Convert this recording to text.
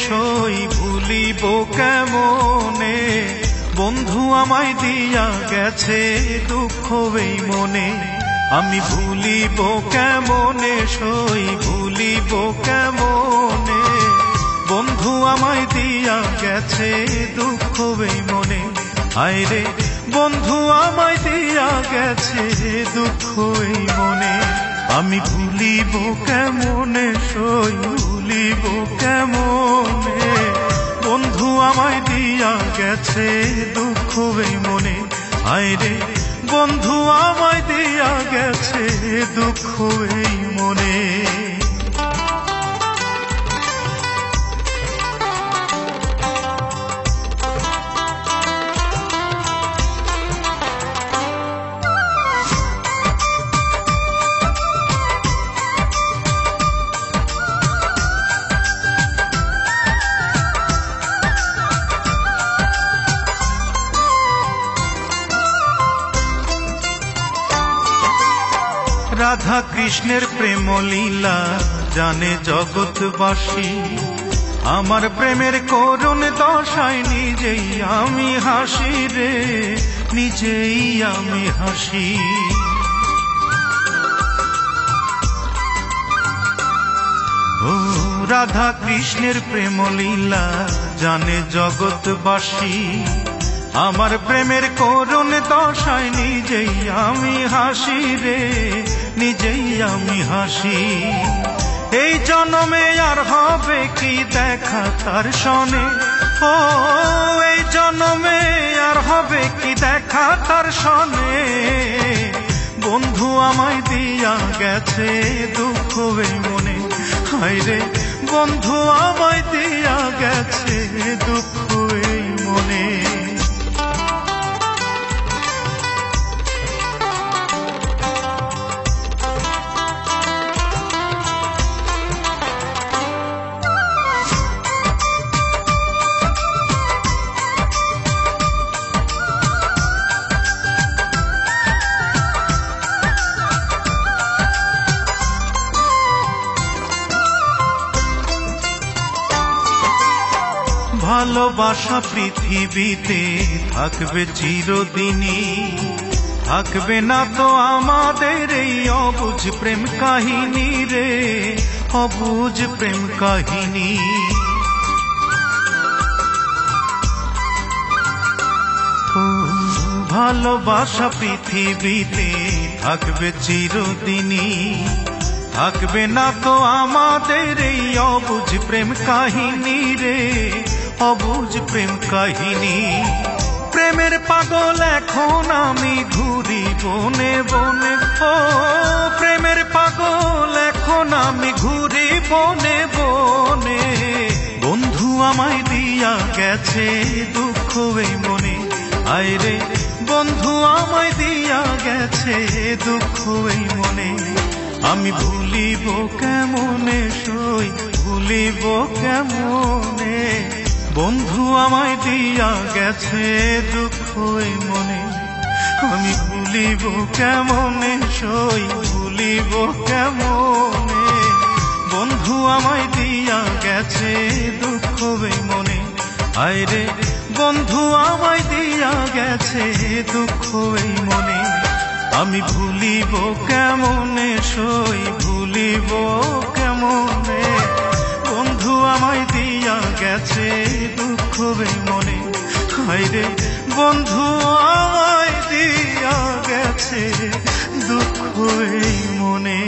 সই ভুলিব কেমনে, বন্ধু আমায় দিয়া গেছে দুঃখ এই মনে। আমি ভুলিব কেমনে সই ভুলিব কেমনে, বন্ধু আমায় দিয়া গেছে দুঃখ এই মনে। আইরে বন্ধু আমায় দিয়া গেছে দুঃখ এই মনে। আমি ভুলিব কেমনে সই ভুলিব কেমনে, বন্ধু আমায় দিয়া গেছে দুঃখ এই মনে। আইরে বন্ধু আমায় দিয়া গেছে দুঃখ এই মনে। রাধা কৃষ্ণের প্রেম লীলা জানে জগৎবাসী, আমার প্রেমের করুণ দশায় নিজেই আমি হাসি রে, নিজেই আমি হাসি। ও রাধা কৃষ্ণের প্রেম লীলা জানে জগৎবাসী, আমার প্রেমের করুণ দশায় নিজেই আমি হাসি রে, নিজেই আমি হাসি। এই জন্মে আর হবে কি দেখা তার সনে, ও এই জন্মে আর হবে কি দেখা তার সনে, বন্ধু আমায় দিয়া গেছে দুঃখ এই মনে। হায়রে বন্ধু আমায় দিয়া গেছে দুঃখ এই মনে। ভালোবাসা পৃথিবীতে থাকবে চিরদিনই, থাকবে না তো আমাদের এই অবুঝ প্রেম কাহিনী রে, অবুঝ প্রেম কাহিনী। ভালোবাসা পৃথিবীতে থাকবে চিরদিনই, থাকবে না তো আমাদের এই অবুঝ প্রেম কাহিনী রে, অবুঝ প্রেম কাহিনী। প্রেমের পাগল এখন আমি ঘুরি বনে বনে, ও প্রেমের পাগল এখন আমি ঘুরি বনে বনে, বন্ধু আমায় দিয়া গেছে দুঃখ এই মনে। আইরে বন্ধু আমায় দিয়া গেছে দুঃখ এই মনে। আমি ভুলিব কেমনে সই ভুলিব কেমনে, বন্ধু আমায় দিয়া গেছে দুঃখ এই মনে। আমি ভুলিব কেমনে সই ভুলিব কেমনে, বন্ধু আমায় দিয়া গেছে দুঃখ এই মনে। আইরে বন্ধু আমায় দিয়া গেছে দুঃখ এই মনে। আমি ভুলিব কেমনে সই ভুলিব কেমনে, বন্ধু আমায় দিয়া গেছে দুঃখ এই মনে। হায়রে বন্ধু আমায় দিয়া গেছে দুঃখ এই মনে।